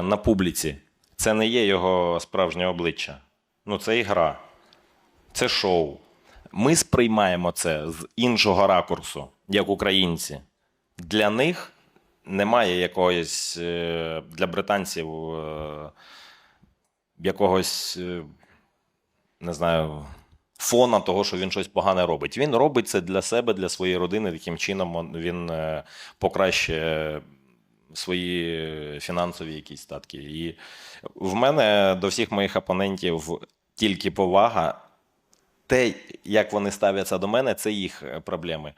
на публіці, це не є його справжнє обличчя. Це ігра, це шоу. Ми сприймаємо це з іншого ракурсу, як українці. Для них немає якогось, для британців, якогось, не знаю, фона того, що він щось погане робить. Він робить це для себе, для своєї родини, таким чином він покращує свої фінансові якісь статки. І в мене до всіх моїх опонентів тільки повага. Те, як вони ставляться до мене, це їх проблеми.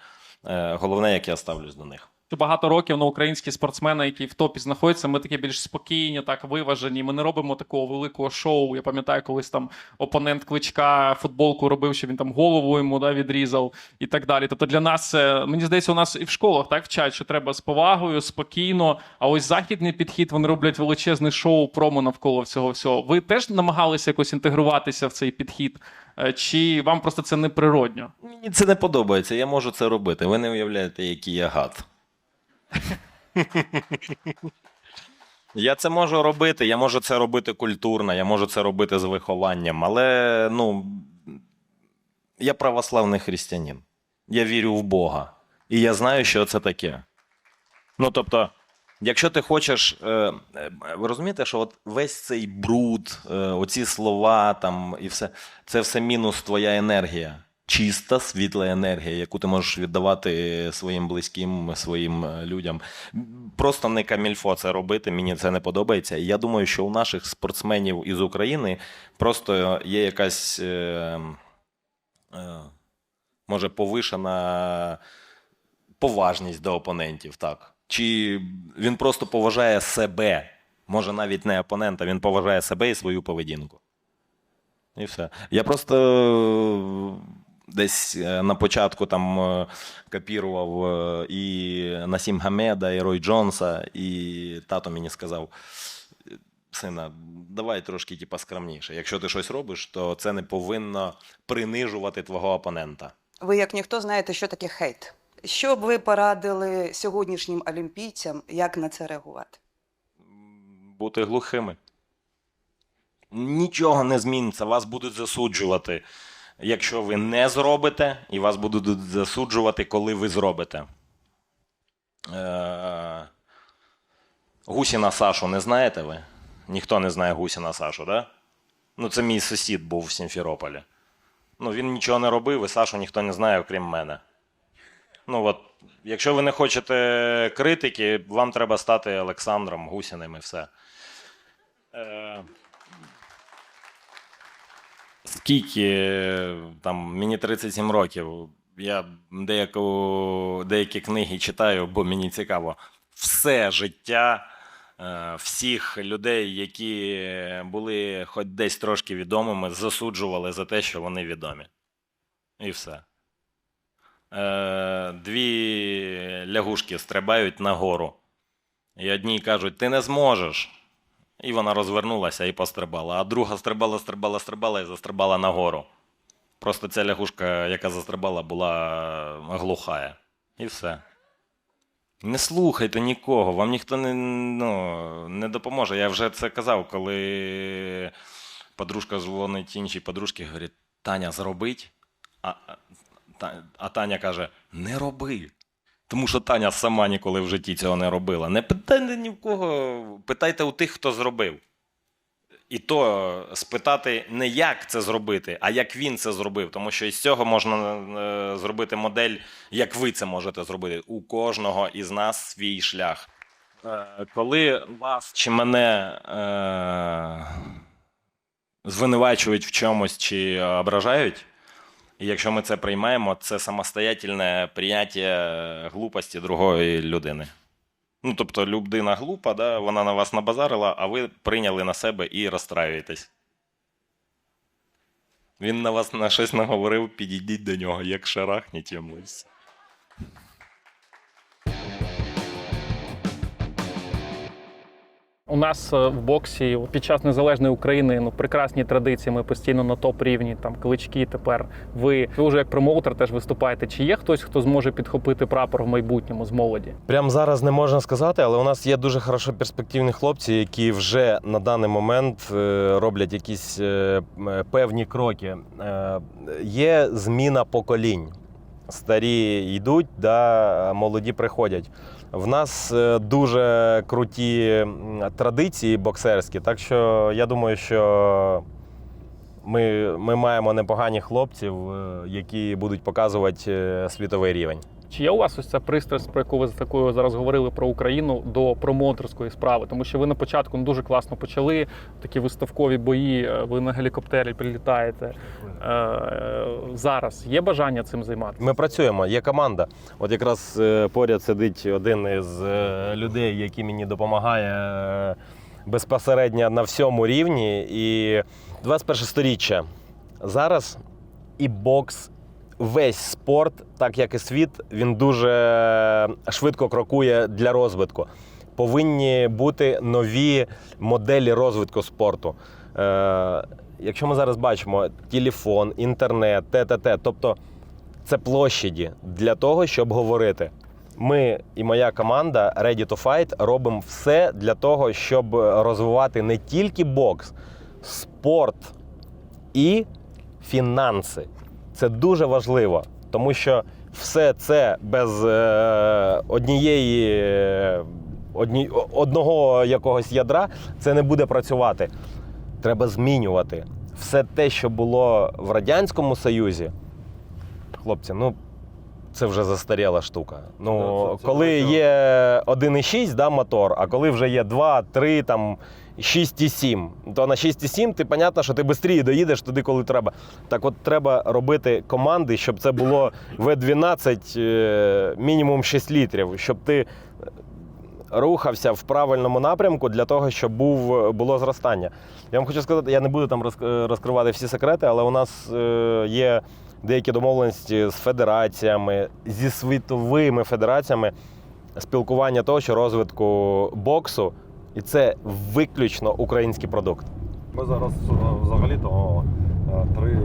Головне, як я ставлюсь до них. Багато років українські спортсмени, які в топі знаходяться, ми такі більш спокійні, так виважені. Ми не робимо такого великого шоу. Я пам'ятаю, колись там опонент Кличка футболку робив, що він там голову йому відрізав і так далі. Тобто для нас, мені здається, у нас і в школах так вчать, що треба з повагою, спокійно. А ось західний підхід, вони роблять величезне шоу, промо навколо цього всього. Ви теж намагалися якось інтегруватися в цей підхід? Чи вам просто це неприродньо? Мені це не подобається, я можу це робити. Ви не уявляєте, який я гад. Я це можу робити, я можу це робити культурно, я можу це робити з вихованням, але, я православний християнин. Я вірю в Бога. І я знаю, що це таке. Тобто, якщо ти хочеш, ви розумієте, що от весь цей бруд, оці слова там і все, це все мінус твоя енергія. Чиста, світла енергія, яку ти можеш віддавати своїм близьким, своїм людям. Просто не камільфо це робити, мені це не подобається. І я думаю, що у наших спортсменів із України просто є якась, може, повишена поважність до опонентів, так. Чи він просто поважає себе, може навіть не опонента, він поважає себе і свою поведінку. І все. Я просто десь на початку там копірував і Насім Гамеда, і Рой Джонса, і тато мені сказав: сина, давай трошки скромніше. Якщо ти щось робиш, то це не повинно принижувати твого опонента. Ви, як ніхто, знаєте, що таке хейт. Що б ви порадили сьогоднішнім олімпійцям, як на це реагувати? Бути глухими. Нічого не зміниться, вас будуть засуджувати, якщо ви не зробите, і вас будуть засуджувати, коли ви зробите. Гусіна Сашу не знаєте ви? Ніхто не знає Гусіна Сашу, да? Це мій сусід був в Сімферополі. Він нічого не робив, і Сашу ніхто не знає, окрім мене. Якщо ви не хочете критики, вам треба стати Олександром Гусіним і все. Скільки, мені 37 років, я деякі книги читаю, бо мені цікаво. Все життя всіх людей, які були хоч десь трошки відомими, засуджували за те, що вони відомі. І все. Дві лягушки стрибають нагору. І одній кажуть: ти не зможеш. І вона розвернулася і пострибала. А друга стрибала і застрибала нагору. Просто ця лягушка, яка застрибала, була глухая. І все. Не слухайте нікого, вам ніхто не допоможе. Я вже це казав, коли подружка дзвонить іншій подружці, говорить: Таня, зробить? А Таня каже: не роби. Тому що Таня сама ніколи в житті цього не робила. Не питайте ні в кого, питайте у тих, хто зробив. І то спитати не як це зробити, а як він це зробив. Тому що із цього можна зробити модель, як ви це можете зробити. У кожного із нас свій шлях. Коли вас чи мене звинувачують в чомусь чи ображають, і якщо ми це приймаємо, це самостоятельне прийняття глупості другої людини. Тобто людина глупа, да, вона на вас набазарила, а ви прийняли на себе і розстраюєтесь. Він на вас на щось наговорив, підійдіть до нього, як шарахніть йому. У нас в боксі під час незалежної України прекрасні традиції. Ми постійно на топ-рівні, там клички тепер. Ви вже як промоутер теж виступаєте. Чи є хтось, хто зможе підхопити прапор в майбутньому з молоді? Прямо зараз не можна сказати, але у нас є дуже хорошо перспективні хлопці, які вже на даний момент роблять якісь певні кроки. Є зміна поколінь. Старі йдуть, да, молоді приходять. В нас дуже круті традиції боксерські, так що я думаю, що ми маємо непогані хлопців, які будуть показувати світовий рівень. Чи є у вас ось ця пристрасть, про яку ви такою зараз говорили про Україну, до промоутерської справи? Тому що ви на початку дуже класно почали, такі виставкові бої, ви на гелікоптері прилітаєте. Зараз є бажання цим займатися? Ми працюємо, є команда. От якраз поряд сидить один із людей, який мені допомагає безпосередньо на всьому рівні. І 21 сторіччя. Зараз і бокс, весь спорт, так як і світ, він дуже швидко крокує для розвитку. Повинні бути нові моделі розвитку спорту. Якщо ми зараз бачимо телефон, інтернет, т.т., тобто це площаді для того, щоб говорити. Ми і моя команда Ready to Fight робимо все для того, щоб розвивати не тільки бокс, спорт і фінанси. Це дуже тому що все це без одного якогось ядра це не буде працювати. Треба змінювати. Все те, що було в Радянському Союзі, хлопці, це вже застаріла штука. Коли є 1,6, да, мотор, а коли вже є 2, 3, 6,7, то на 6,7 ти, понятно, що ти швидше доїдеш туди, коли треба. Так от треба робити команди, щоб це було В12 мінімум 6 літрів, щоб ти рухався в правильному напрямку для того, щоб було зростання. Я вам хочу сказати, я не буду там розкривати всі секрети, але у нас є деякі домовленості з федераціями, зі світовими федераціями спілкування того, що розвитку боксу, і це виключно український продукт. Ми зараз взагалі-то 3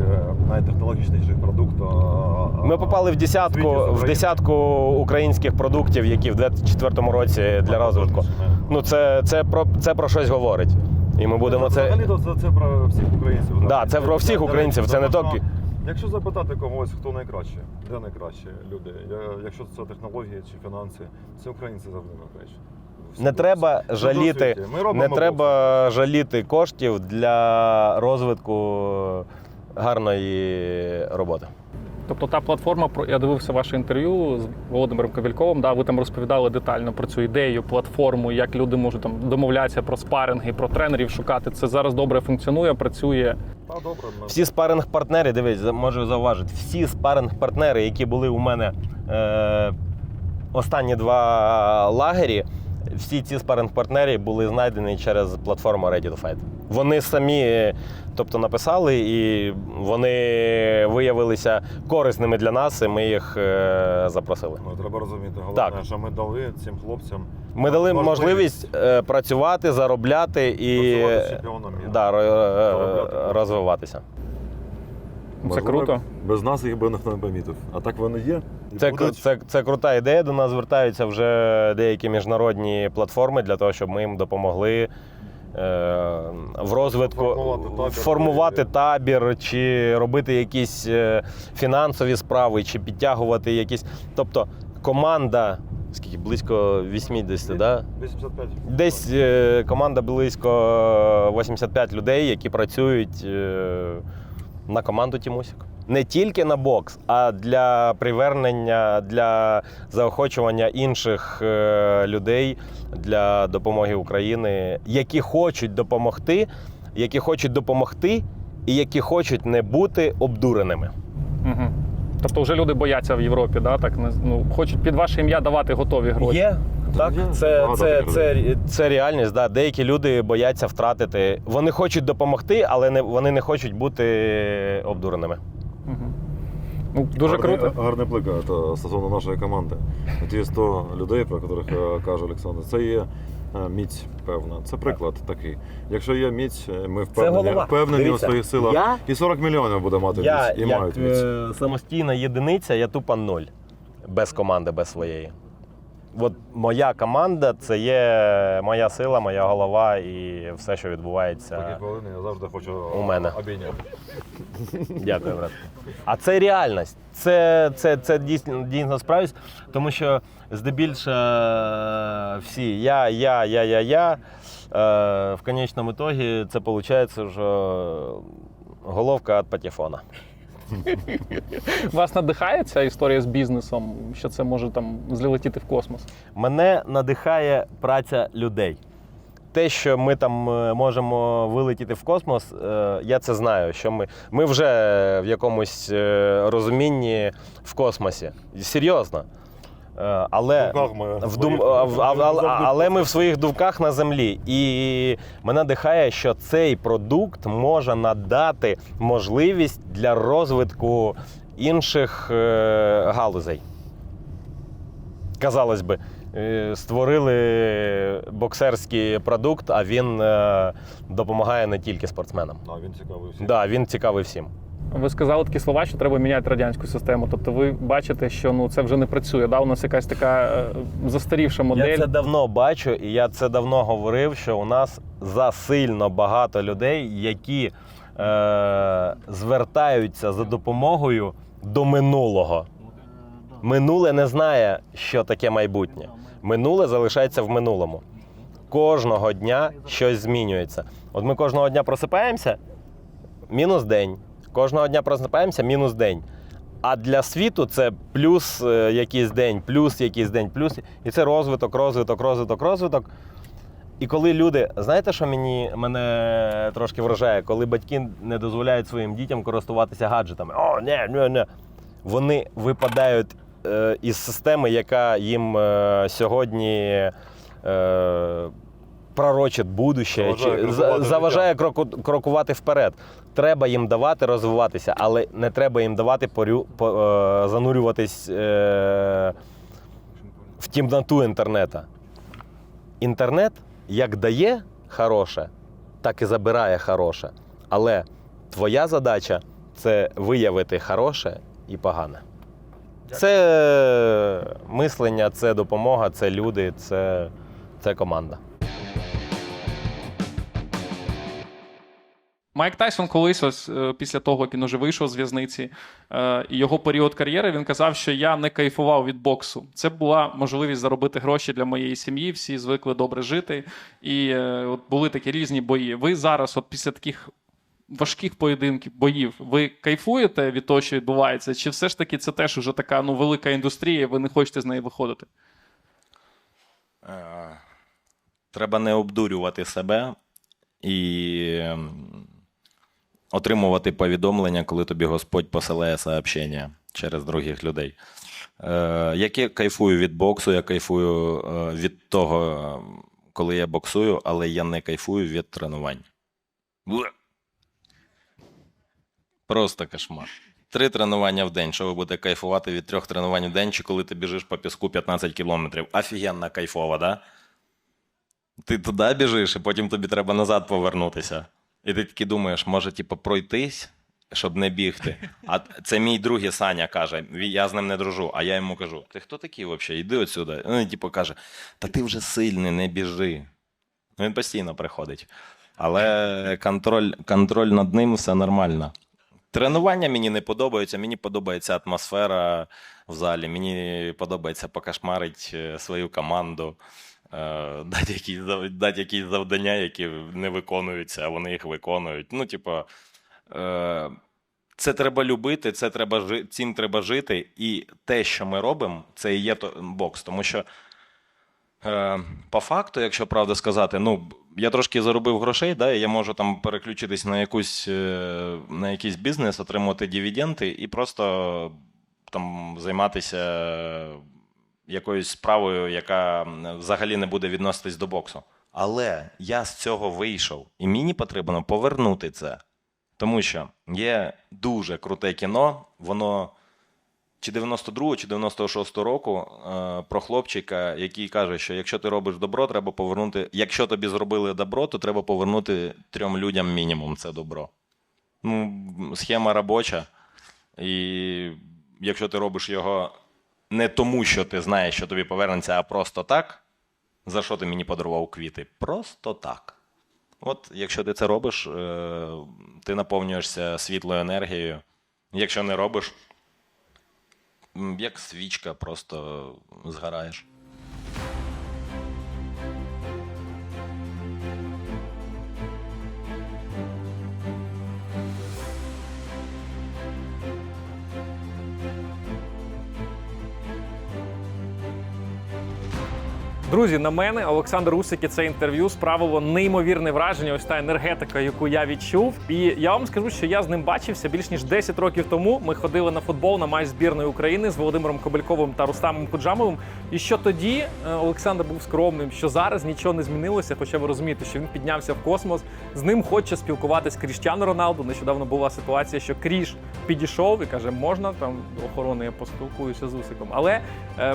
найтехнологічніших продукти. Ми попали в десятку українських продуктів, які в 2024 році для розвитку. Це про щось говорить. І ми будемо це... Взагалі-то це про всіх українців. Так, це про всіх українців, це не тільки... Якщо запитати когось, хто найкраще, де найкращі люди, якщо це технології чи фінанси, це українці завжди найкраще. Не треба жаліти коштів для розвитку гарної роботи. Тобто та платформа, я дивився ваше інтерв'ю з Володимиром Ковільковим, ви там розповідали детально про цю ідею, платформу, як люди можуть там домовлятися про спаринги, про тренерів шукати. Це зараз добре функціонує, працює. Всі спаринг-партнери, дивись, можу зауважити, всі спаринг-партнери, які були у мене останні 2 лагері, всі ці спаринг-партнери були знайдені через платформу Ready to Fight. Вони самі, написали, і вони виявилися корисними для нас, і ми їх запросили. Треба розуміти, головне, що ми дали цим хлопцям. Ми дали можливість працювати, заробляти і розвиватися. Це круто. Без нас їх би ніхто не помітив. А так вони є. Це крута ідея. До нас звертаються вже деякі міжнародні платформи для того, щоб ми їм допомогли в розвитку, формувати табір, чи робити якісь фінансові справи, чи підтягувати якісь. Тобто команда, близько 80, да? 85. Десь команда близько 85 людей, які працюють на команду Тімусік. Не тільки на бокс, а для привернення, для заохочування інших людей для допомоги Україні, які хочуть допомогти і які хочуть не бути обдуреними. Угу. Тобто вже люди бояться в Європі, да? Так, хочуть під ваше ім'я давати готові гроші. Є. Так, це реальність. Да. Деякі люди бояться втратити. Вони хочуть допомогти, але вони не хочуть бути обдуреними. Угу. Дуже круто. Гарний приклад стосовно нашої команди. Ті 100 людей, про яких каже Олександр, це є міць певна. Це приклад такий. Якщо є міць, ми голова. впевнені у Дивіться, своїх силах. я- І 40 мільйонів буде мати Я, міць. І мають як міць. самостійна єдиниця, я тупо 0. Без команди, без своєї. От моя команда – це є моя сила, моя голова і все, що відбувається Хвилини я завжди хочу у мене. обійняти. Дякую, брат. А це реальність. Це дійсно справді, тому що здебільшого всі я. В конечному ітогі це виходить, що головка від патефона. Вас надихає ця історія з бізнесом, що це може там злетіти в космос? Мене надихає праця людей. Те, що ми там можемо вилетіти в космос, я це знаю, що ми вже в якомусь розумінні в космосі. Серйозно. Але, але ми в своїх думках на землі. І мене надихає, що цей продукт може надати можливість для розвитку інших галузей. Казалось би, створили боксерський продукт, а він допомагає не тільки спортсменам. Він цікавий всім. Да, він цікавий всім. Ви сказали такі слова, що треба міняти радянську систему. Тобто ви бачите, що це вже не працює. Да? У нас якась така застарівша модель. Я це давно бачу, і я це давно говорив, що у нас засильно багато людей, які звертаються за допомогою до минулого. Минуле не знає, що таке майбутнє. Минуле залишається в минулому. Кожного дня щось змінюється. От ми кожного дня просипаємося – мінус день. Кожного дня просипаємося – мінус день. А для світу це плюс якийсь день, плюс якийсь день, плюс. І це розвиток. І коли люди, знаєте, що мене трошки вражає? Коли батьки не дозволяють своїм дітям користуватися гаджетами. О, ні. Вони випадають із системи, яка їм сьогодні пророчить будуще, заважає крокувати вперед. Треба їм давати розвиватися, але не треба їм давати занурюватись в темноту інтернету. Інтернет як дає хороше, так і забирає хороше. Але твоя задача – це виявити хороше і погане. Це мислення, це допомога, це люди, це команда. Майк Тайсон колись, ось після того, як він уже вийшов з в'язниці, і його період кар'єри, він казав, що я не кайфував від боксу. Це була можливість заробити гроші для моєї сім'ї, всі звикли добре жити, і от були такі різні бої. Ви зараз, от після таких важких поєдинків, боїв, ви кайфуєте від того, що відбувається, чи все ж таки це теж уже така велика індустрія, і ви не хочете з неї виходити? Треба не обдурювати себе і отримувати повідомлення, коли тобі Господь посилає сообщення через других людей. Я кайфую від боксу, я кайфую від того, коли я боксую, але я не кайфую від тренувань. Просто кошмар. 3 тренування в день. Що ви будете кайфувати від 3 тренувань в день, чи коли ти біжиш по піску 15 кілометрів? Офігенно кайфово, да? Ти туди біжиш, і потім тобі треба назад повернутися. І ти такий думаєш, може, пройтись, щоб не бігти. А це мій другий Саня каже, я з ним не дружу, а я йому кажу, ти хто такий взагалі? Йди отсюди. Він каже, та ти вже сильний, не біжи. Він постійно приходить. Але контроль над ним, все нормально. Тренування мені не подобаються, мені подобається атмосфера в залі, мені подобається покошмарити свою команду, дати якісь завдання, які не виконуються, а вони їх виконують. Це треба любити, цим треба жити, і те, що ми робимо, це і є бокс. Тому що по факту, якщо правду сказати, я трошки заробив грошей, да, і я можу там переключитись на якийсь бізнес, отримувати дивіденди і просто там займатися якоюсь справою, яка взагалі не буде відноситись до боксу. Але я з цього вийшов, і мені потрібно повернути це. Тому що є дуже круте кіно, воно чи 92-го, чи 96-го року про хлопчика, який каже, що якщо ти робиш добро, треба повернути, якщо тобі зробили добро, то треба повернути 3 людям мінімум це добро. Ну, схема робоча, і якщо ти робиш його не тому, що ти знаєш, що тобі повернеться, а просто так, за що ти мені подарував квіти? Просто так. От, якщо ти це робиш, ти наповнюєшся світлою енергією. Якщо не робиш, як свічка, просто згораєш. Друзі, на мене Олександр Усик і це інтерв'ю справило неймовірне враження, ось та енергетика, яку я відчув. І я вам скажу, що я з ним бачився більш ніж 10 років тому. Ми ходили на футбол на матч збірної України з Володимиром Кобельковим та Рустамом Куджамовим. І що тоді Олександр був скромним, що зараз нічого не змінилося, хоча ви розумієте, що він піднявся в космос. З ним хоче спілкуватись Кріштіану Роналду. Нещодавно була ситуація, що Кріш підійшов і каже, можна там до охорони я поспілкуюся з Усиком. Але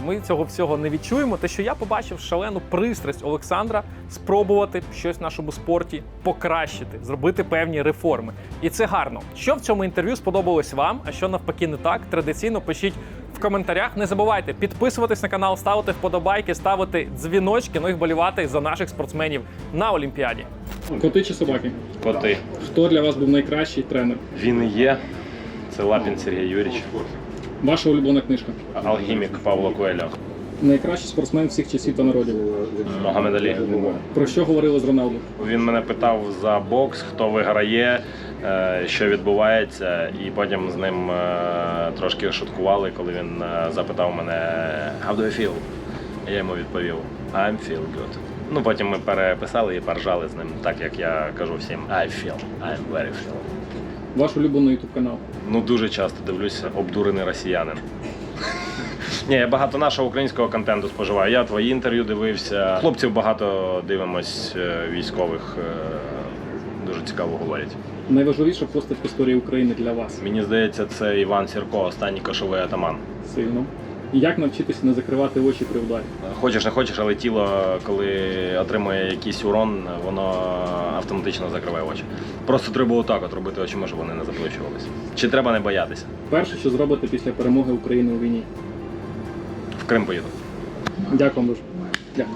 ми цього всього не відчуємо. Те, що я побачив шалену пристрасть Олександра спробувати щось в нашому спорті покращити, зробити певні реформи. І це гарно. Що в цьому інтерв'ю сподобалось вам, а що навпаки не так, традиційно пишіть в коментарях. Не забувайте підписуватись на канал, ставити вподобайки, ставити дзвіночки, ну і вболівати за наших спортсменів на Олімпіаді. Коти чи собаки? Коти. Хто для вас був найкращий тренер? Він і є. Це Лапін Сергій Юрійович. Ваша улюблена книжка? Алхімік Павло Коельо. Найкращий спортсмен всіх часів та народів? Могамед Алі. Про що говорили з Роналду? Він мене питав за бокс, хто виграє, що відбувається, і потім з ним трошки шуткували, коли він запитав мене «How do you feel?» Я йому відповів «I'm feel good». Ну, потім ми переписали і поржали з ним, так як я кажу всім «I feel, I'm very feel». Ваш улюблений ютуб канал? Ну, дуже часто дивлюся «Обдурений росіянин». Ні, я багато нашого українського контенту споживаю. Я твої інтерв'ю дивився. Хлопців багато дивимось, військових. Дуже цікаво говорять. Найважливіша постать в історії України для вас? Мені здається, це Іван Сірко, останній кошовий атаман. Сильно. І як навчитися не закривати очі при ударі? Хочеш не хочеш, але тіло, коли отримує якийсь урон, воно автоматично закриває очі. Просто треба отак от робити очима, щоб вони не заплющувалися. Чи треба не боятися? Перше, що зробите після перемоги України у війні? В Крим поїду. Дякую вам дуже. Дякую.